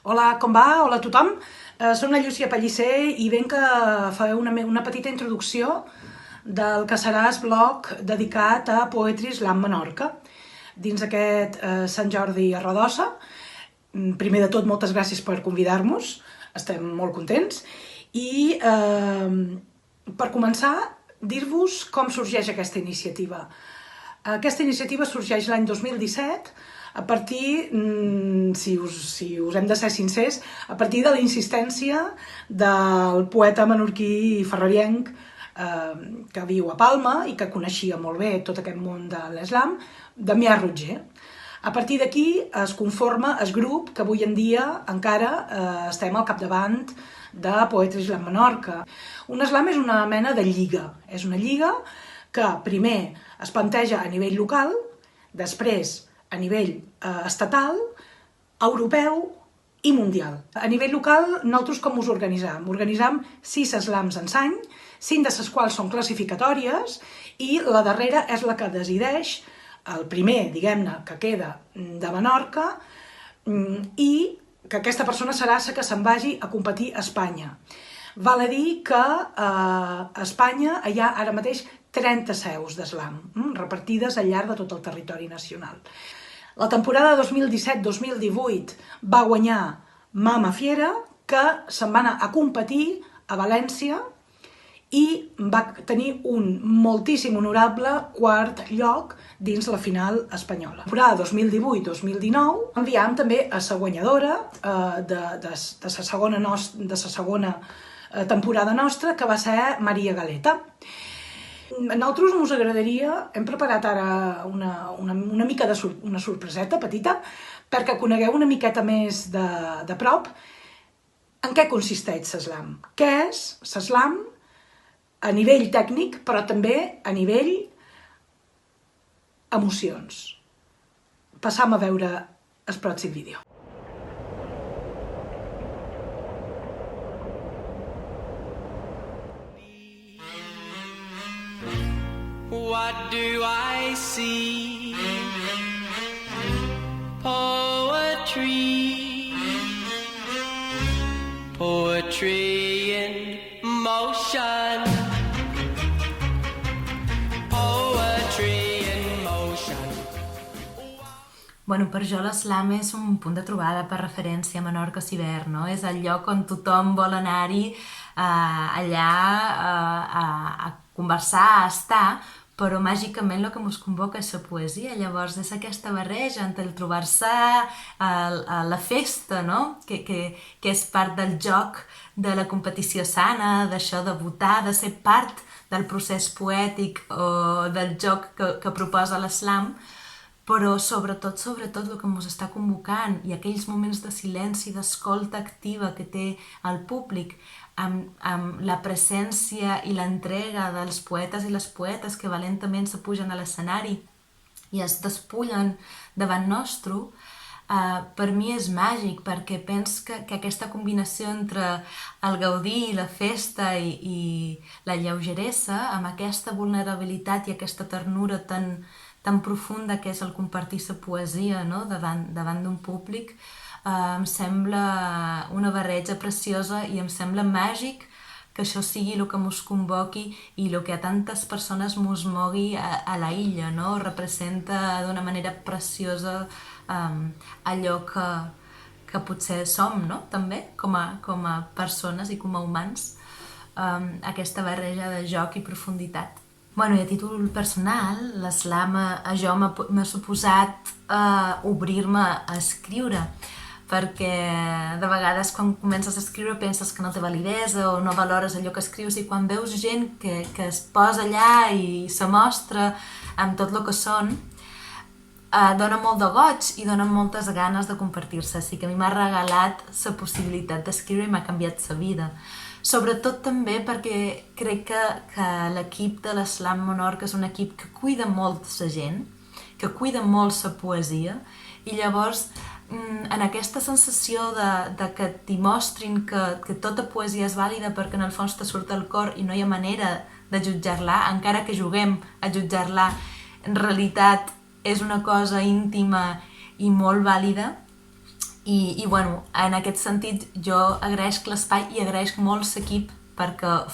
Hola, com va? Hola a tothom. Soc la Llúcia Pellicer i venc a fer una petita introducció del que serà el blog dedicat a Poetry Slam Menorca. Dins aquest Sant Jordi a Rodossa. Primer de tot, moltes gràcies per convidar-nos. Estem molt contents. I per començar, dir-vos com sorgeix aquesta iniciativa. Aquesta iniciativa sorgeix l'any 2017 a partir, si us hem de ser sincers, a partir de la insistència del poeta menorquí i ferrarienc que viu a Palma i que coneixia molt bé tot aquest món de l'Islam, Damià Rotger. A partir d'aquí es conforma el grup que avui en dia encara estem al capdavant de Poetry Slam Menorca. Un slam és una mena de lliga. És una lliga que primer es planteja a nivell local, després a nivell estatal, europeu i mundial. A nivell local, nosaltres com us organitzam? Organitzam 6 slams en l'any, 5 de les quals són classificatòries i la darrera és la que decideix el primer, diguem-ne, que queda de Menorca i que aquesta persona serà la que se'n vagi a competir a Espanya. Val a dir que a Espanya hi ha ara mateix 30 seus d'eslam, repartides al llarg de tot el territori nacional. La temporada 2017-2018 va guanyar Mama Fiera, que se'n va anar a competir a València i va tenir un moltíssim honorable quart lloc dins la final espanyola. La temporada 2018-2019 enviam també a la guanyadora de la segona temporada nostra, que va ser Maria Galeta. A nosaltres ens agradaria, hem preparat ara una mica una sorpreseta petita, perquè conegueu una miqueta més de prop en què consisteix l'slam. Què és l'slam a nivell tècnic, però també a nivell emocions. Passam a veure el pròxim vídeo. What do I see? Poetry, poetry in motion, poetry in motion. Bueno, per jo l'Slam és un punt de trobada per referència a Menorca Ciber, no? És el lloc on tothom vol anar-hi allà a conversar, a estar, però màgicament el que ens convoca és la poesia. Llavors és aquesta barreja entre el trobar-se, la festa, no? que és part del joc de la competició sana, d'això de votar, de ser part del procés poètic o del joc que proposa l'Slam, però sobretot el que ens està convocant i aquells moments de silenci, d'escolta activa que té el públic, amb la presència i l'entrega dels poetes i les poetes que valentament se pugen a l'escenari i es despullen davant nostre, per mi és màgic, perquè penso que aquesta combinació entre el gaudir, la festa i la lleugeresa, amb aquesta vulnerabilitat i aquesta ternura tan profunda que és el compartir la poesia, no? davant d'un públic, em sembla una barreja preciosa i em sembla màgic que això sigui el que ens convoqui i el que a tantes persones ens mogui a la illa, no? Representa d'una manera preciosa allò que potser som, no? També, com a persones i com a humans, aquesta barreja de joc i profunditat. Bueno, i a títol personal, l'Slam a jo m'ha suposat obrir-me a escriure, perquè de vegades quan comences a escriure penses que no té validesa o no valores allò que escrius, i quan veus gent que es posa allà i se mostra amb tot el que són, dona molt de goig i dona moltes ganes de compartir-se. Així que a mi m'ha regalat la possibilitat d'escriure i m'ha canviat la vida. Sobretot també perquè crec que l'equip de l'Slam Menorca és un equip que cuida molt la gent, que cuida molt la poesia, i llavors en aquesta sensació de que t'hi mostrin que tota poesia és vàlida perquè en el fons te surt el cor i no hi ha manera de jutjar-la, encara que juguem a jutjar-la, en realitat és una cosa íntima i molt vàlida, I bueno, en aquest sentit jo agraeixo l'espai i agraeixo molt l'equip perquè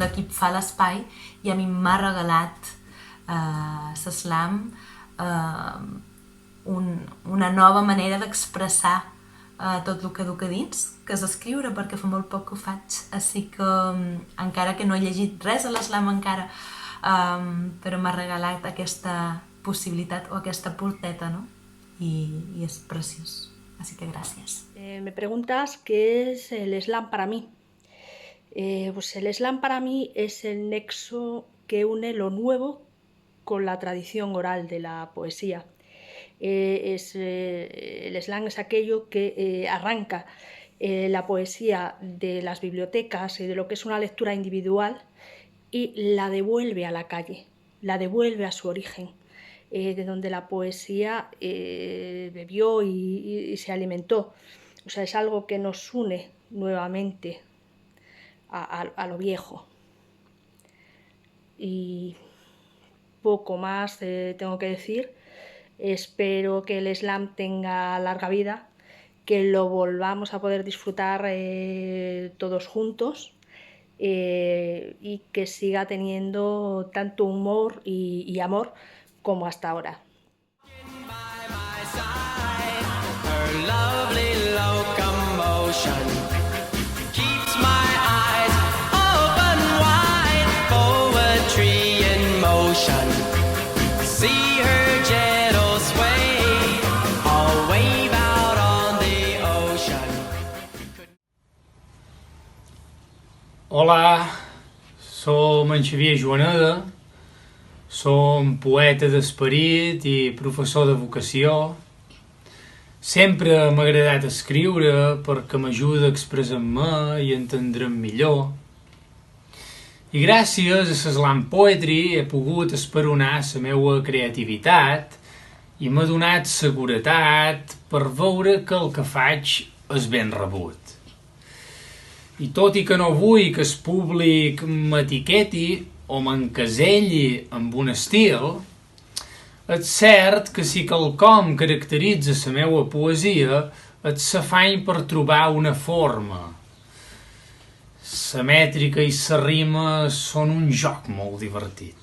l'equip fa l'espai i a mi m'ha regalat l'Slam una nova manera d'expressar tot el que duc a dins, que és escriure, perquè fa molt poc que ho faig, així que encara que no he llegit res a l'Slam encara, però m'ha regalat aquesta possibilitat o aquesta porteta, no? I és preciós. Así que gracias. Me preguntas qué es el slam para mí. Pues el slam para mí es el nexo que une lo nuevo con la tradición oral de la poesía. El slam es aquello que arranca la poesía de las bibliotecas y de lo que es una lectura individual y la devuelve a la calle, la devuelve a su origen. De donde la poesía bebió y se alimentó. O sea, es algo que nos une nuevamente a lo viejo. Y poco más tengo que decir. Espero que el slam tenga larga vida, que lo volvamos a poder disfrutar todos juntos y que siga teniendo tanto humor y amor como hasta ahora. Her lovely locomotion keeps my eyes open wide. Poetry in motion. See her gentle sway, all wave out on the ocean. Hola, som en Xavier Joaneda, som poeta d'esperit i professor de vocació. Sempre m'ha agradat escriure perquè m'ajuda a expressar-me i entendre'm millor. I gràcies a l'Slam Poetry he pogut esperonar la meva creativitat i m'ha donat seguretat per veure que el que faig és ben rebut. I tot i que no vull que el públic m'etiqueti o m'encaselli amb un estil, és cert que si quelcom caracteritza la meva poesia és l'afany per trobar una forma. La mètrica i la rima són un joc molt divertit.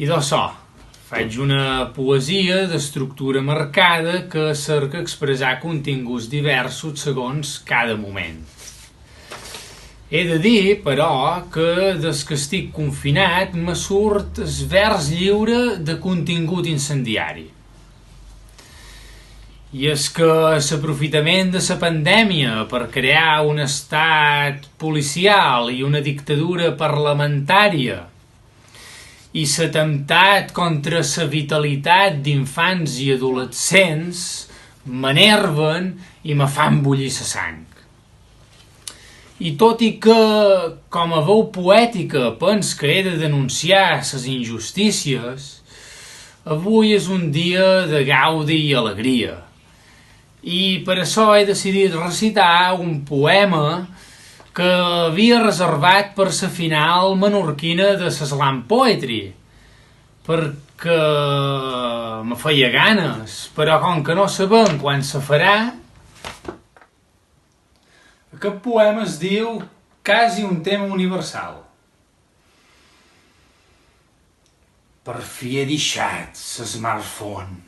I d'això, faig una poesia d'estructura marcada que cerca expressar continguts diversos segons cada moment. He de dir, però, que des que estic confinat me surt el vers lliure de contingut incendiari. I és que l'aprofitament de la pandèmia per crear un estat policial i una dictadura parlamentària i l'atemptat contra la vitalitat d'infants i adolescents m'enerven i me fan bullir la sang. I tot i que, com a veu poètica, pens que he de denunciar les injustícies, avui és un dia de gaudi i alegria. I per això he decidit recitar un poema que havia reservat per la final menorquina de l'Slam Poetry, perquè me feia ganes, però com que no sabem quan se farà, aquest poema es diu Quasi un tema universal. Per fi he deixat l'smartphone.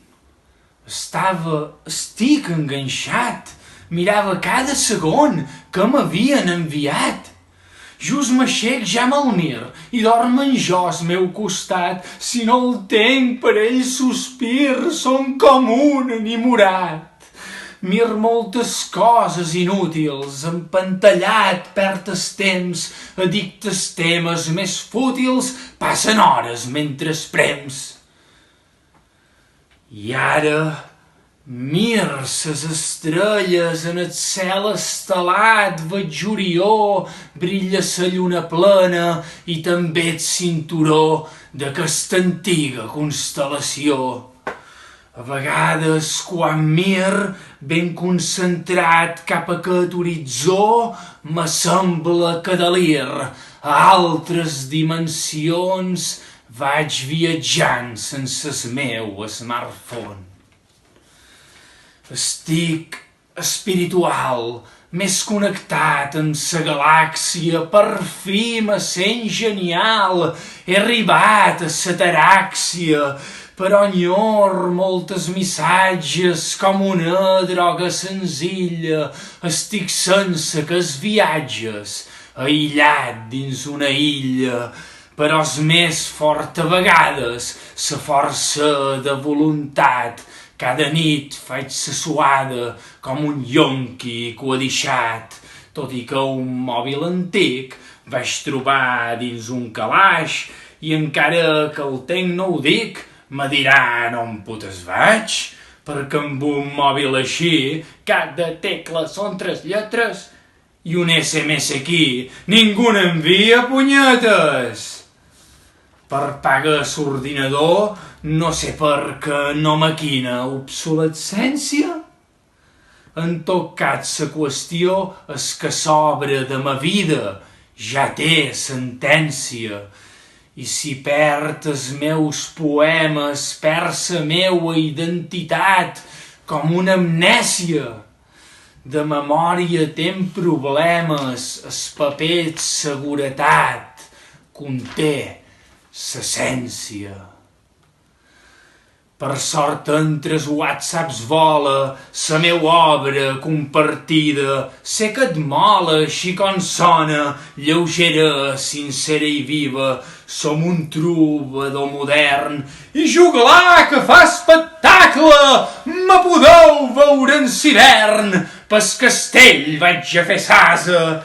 Estic enganxat. Mirava cada segon que m'havien enviat. Just m'aixec ja me'l mir i dorm en jo al meu costat. Si no el tenc, per ell sospir, som com un enamorat. Mir moltes coses inútils, empantallat, perd el temps, addictes temes més fútils, passen hores mentre esprems. I ara mir ses estrelles en el cel estelat, veig Orió, brilla la lluna plena i també el cinturó d'aquesta antiga constel·lació. A vegades, quan mir, ben concentrat cap a aquest horitzó, m'assembla que delir a altres dimensions vaig viatjant sense el meu smartphone. Estic espiritual, més connectat amb la galàxia, per fi me sent genial, he arribat a la taràxia, però enyor moltes missatges com una droga senzilla, estic sense que es viatges, aïllat dins una illa, però és més fort a vegades la força de voluntat. Cada nit faig la suada com un yonqui que ho ha deixat, tot i que un mòbil antic vaig trobar dins un calaix i encara que el tenc no ho dic, me diran on putes vaig, perquè amb un mòbil així cada tecla són 3 lletres i un SMS aquí ningú n'envia punyetes. Per paga l'ordinador, no sé per què no maquina obsolescència. En tot cas, la qüestió és que l'obra de ma vida ja té sentència. I si perd els meus poemes, perd la meua identitat com una amnèsia. De memòria ten problemes, el paper de seguretat conté l'essència. Per sort entre els whatsapps vola la meua obra compartida. Sé que et mola així com sona, lleugera, sincera i viva. Som un trobador modern i juglar que fa espectacle. Me podeu veure en l'hivern, pel castell vaig a fer sasa.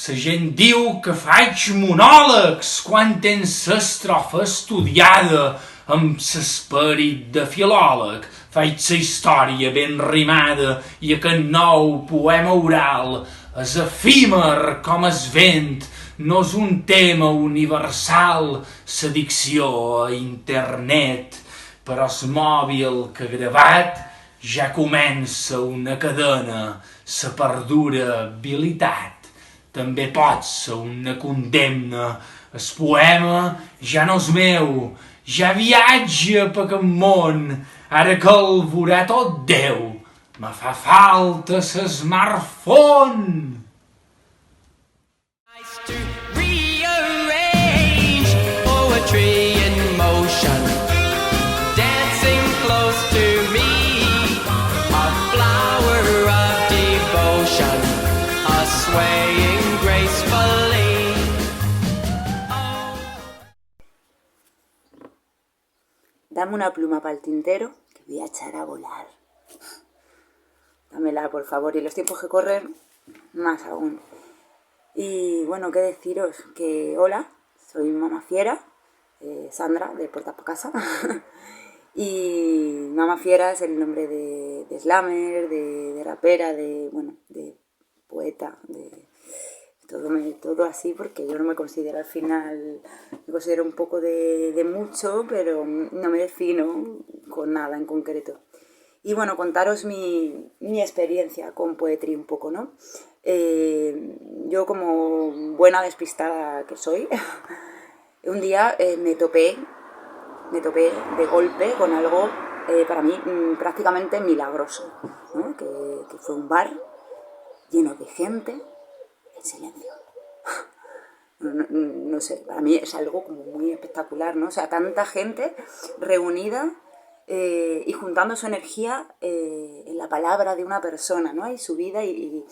La gent diu que faig monòlegs quan tens l'estrofa estudiada. Amb l'esperit de filòleg faig la història ben rimada i aquest nou poema oral és efímer com el vent, no és un tema universal, la dicció a internet, però el mòbil que he gravat ja comença una cadena, la perdurabilitat. També pot ser una condemna. El poema ja no és meu, ja viatja per aquest món. Ara que el veurà tot Déu, me fa falta l'smartphone. Nice to rearrange poetry in motion, dancing close to me, a flower of devotion, a swaying gracefully. Dame una pluma para el tintero que voy a echar a volar. Dámela, por favor. Y los tiempos que corren, más aún. Y bueno, qué deciros que hola, soy Mama Fiera, Sandra, de Puertas por Casa. Y Mama Fiera es el nombre de slammer, de rapera, de poeta, de todo así, porque yo no me considero al final, me considero un poco de mucho, pero no me defino con nada en concreto. Y bueno, contaros mi experiencia con Poetry un poco, ¿no? Yo como buena despistada que soy, un día me topé de golpe con algo para mí prácticamente milagroso, ¿no? Que fue un bar lleno de gente en silencio. No sé, para mí es algo como muy espectacular, ¿no? O sea, tanta gente reunida y juntando su energía en la palabra de una persona, ¿no? Y su vida y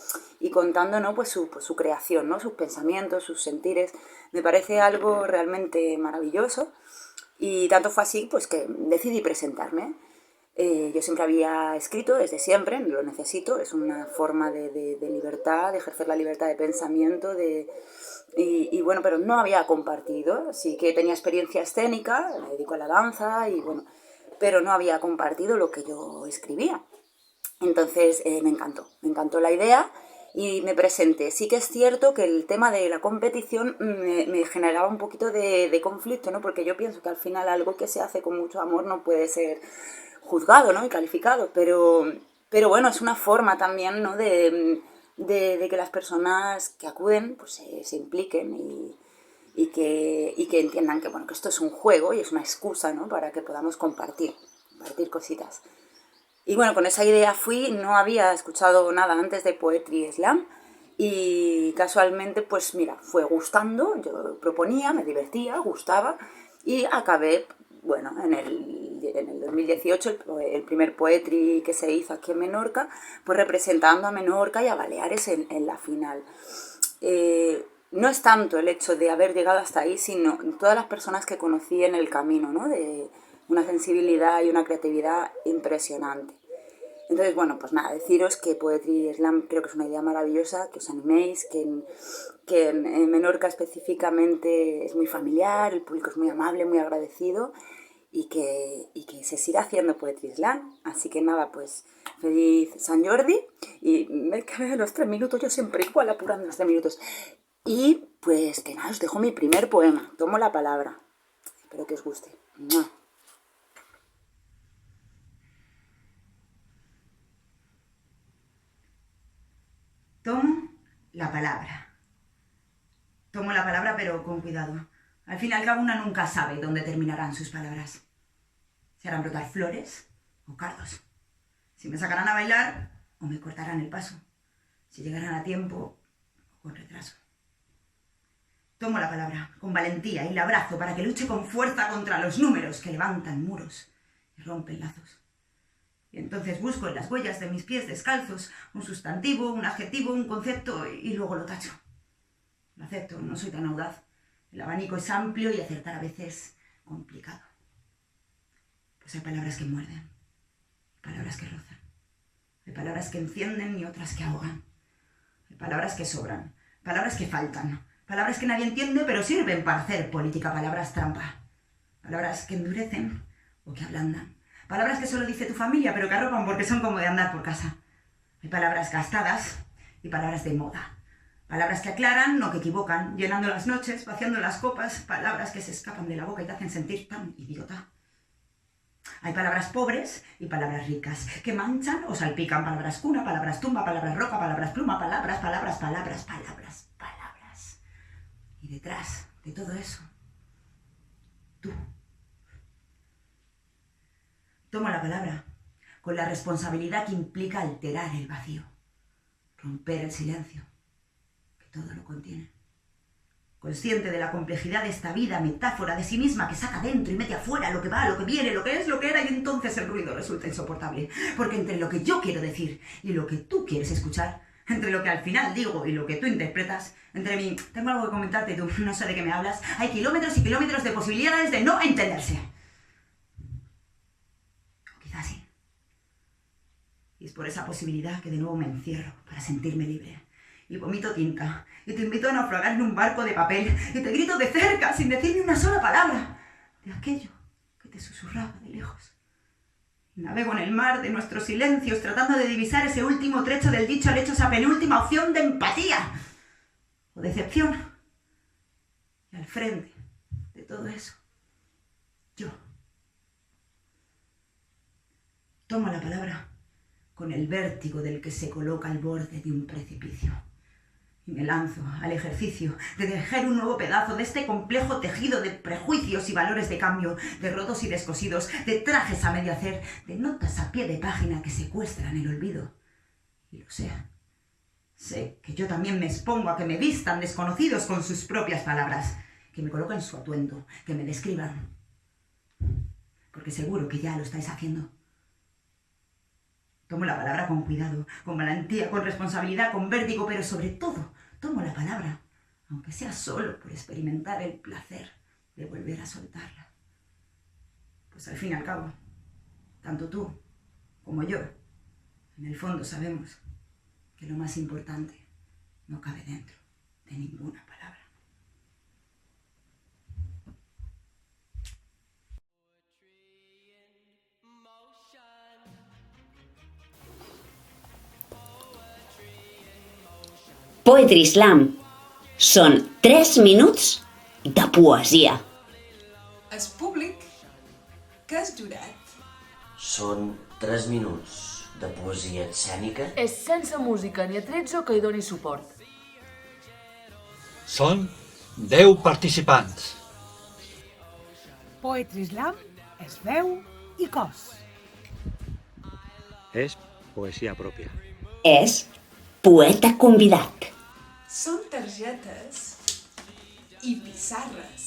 contando, ¿no? Pues su creación, ¿no? Sus pensamientos, sus sentires. Me parece algo realmente maravilloso y tanto fue así pues que decidí presentarme. Yo siempre había escrito, desde siempre, lo necesito, es una forma de libertad, de ejercer la libertad de pensamiento, y bueno, pero no había compartido. Sí que tenía experiencia escénica, me dedico a la danza, y bueno, pero no había compartido lo que yo escribía. Entonces me encantó la idea y me presenté. Sí que es cierto que el tema de la competición me generaba un poquito de conflicto, ¿no? Porque yo pienso que al final algo que se hace con mucho amor no puede ser juzgado, ¿no? Y calificado, pero bueno, es una forma también, ¿no? de que las personas que acuden pues se impliquen y que entiendan que, bueno, que esto es un juego y es una excusa, ¿no? Para que podamos compartir cositas. Y bueno, con esa idea fui, no había escuchado nada antes de Poetry Slam y casualmente, pues mira, fue gustando, yo proponía, me divertía, gustaba y acabé, bueno, en el 2018, el primer Poetry que se hizo aquí en Menorca, pues representando a Menorca y a Baleares en la final. No es tanto el hecho de haber llegado hasta ahí, sino todas las personas que conocí en el camino, ¿no? De una sensibilidad y una creatividad impresionante. Entonces, bueno, pues nada, deciros que Poetry Slam creo que es una idea maravillosa, que os animéis, que en Menorca específicamente es muy familiar, el público es muy amable, muy agradecido y que se siga haciendo Poetry Slam. Así que nada, pues feliz San Jordi y me quedé los 3 minutos, yo siempre igual apurando los 3 minutos. Y pues que nada, os dejo mi primer poema, Tomo la palabra. Espero que os guste. ¡Mua! Tomo la palabra. Tomo la palabra, pero con cuidado. Al fin y al cabo, una nunca sabe dónde terminarán sus palabras. Se harán brotar flores o cardos. Si me sacarán a bailar o me cortarán el paso. Si llegarán a tiempo o con retraso. Tomo la palabra con valentía y la abrazo para que luche con fuerza contra los números que levantan muros y rompen lazos. Y entonces busco en las huellas de mis pies descalzos un sustantivo, un adjetivo, un concepto y luego lo tacho. Lo acepto, no soy tan audaz. El abanico es amplio y acertar a veces complicado. Pues hay palabras que muerden, palabras que rozan, hay palabras que encienden y otras que ahogan. Hay palabras que sobran, palabras que faltan, palabras que nadie entiende pero sirven para hacer política, palabras trampa. Palabras que endurecen o que ablandan. Palabras que solo dice tu familia, pero que arropan porque son como de andar por casa. Hay palabras gastadas y palabras de moda. Palabras que aclaran, no que equivocan, llenando las noches, vaciando las copas. Palabras que se escapan de la boca y te hacen sentir tan idiota. Hay palabras pobres y palabras ricas, que manchan o salpican. Palabras cuna, palabras tumba, palabras roca, palabras pluma, palabras. Y detrás de todo eso, tú. Tomo la palabra con la responsabilidad que implica alterar el vacío, romper el silencio, que todo lo contiene. Consciente de la complejidad de esta vida, metáfora de sí misma que saca dentro y mete afuera lo que va, lo que viene, lo que es, lo que era, y entonces el ruido resulta insoportable. Porque entre lo que yo quiero decir y lo que tú quieres escuchar, entre lo que al final digo y lo que tú interpretas, entre mí, tengo algo que comentarte y tú, no sé de qué me hablas, hay kilómetros y kilómetros de posibilidades de no entenderse. Así. Y es por esa posibilidad que de nuevo me encierro para sentirme libre. Y vomito tinta. Y te invito a naufragar en un barco de papel. Y te grito de cerca, sin decirme una sola palabra, de aquello que te susurraba de lejos. Y navego en el mar de nuestros silencios, tratando de divisar ese último trecho del dicho al hecho, esa penúltima opción de empatía. O decepción. Y al frente de todo eso, yo. Tomo la palabra con el vértigo del que se coloca al borde de un precipicio y me lanzo al ejercicio de tejer un nuevo pedazo de este complejo tejido de prejuicios y valores de cambio, de rotos y descosidos, de trajes a medio hacer, de notas a pie de página que secuestran el olvido. Y lo sé. Sé que yo también me expongo a que me vistan desconocidos con sus propias palabras, que me coloquen su atuendo, que me describan. Porque seguro que ya lo estáis haciendo. Tomo la palabra con cuidado, con valentía, con responsabilidad, con vértigo, pero sobre todo, tomo la palabra, aunque sea solo por experimentar el placer de volver a soltarla. Pues al fin y al cabo, tanto tú como yo, en el fondo sabemos que lo más importante no cabe dentro de ninguna palabra. Poetry Slam són 3 minuts de poesia. És públic? Què has jurat? Són 3 minuts de poesia escènica. És sense música ni atrezzo que hi doni suport. Són 10 participants. Poetry Slam és veu i cos. És poesia pròpia. És poeta convidat. Són targetes i pissarres.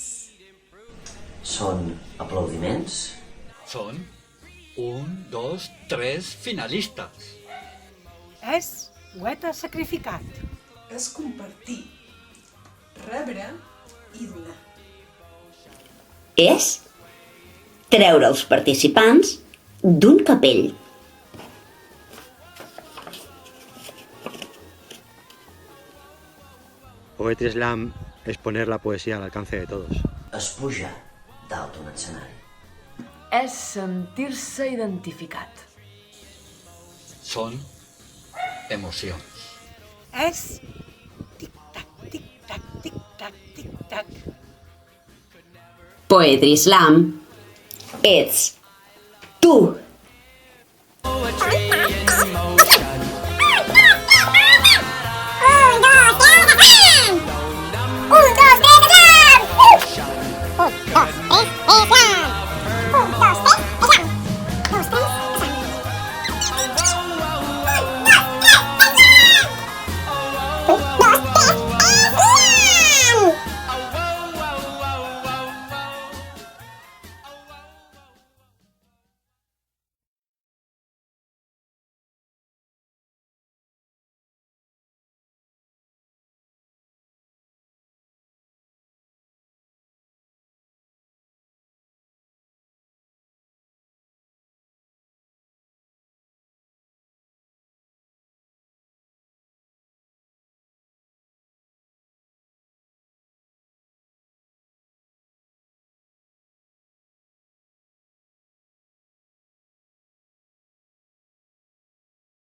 Són aplaudiments? Són 1, 2, 3 finalistes. És poeta sacrificat. És compartir, rebre i donar. És treure els participants d'un capell. Poetry Slam es poner la poesía al alcance de todos. Es puja dalt d'un escenari. És sentir-se identificat. Són emocions. És tic-tac, tic-tac, tic-tac, tic-tac. Poetry Slam ets tu. Poetry in motion. Un, dos, tres,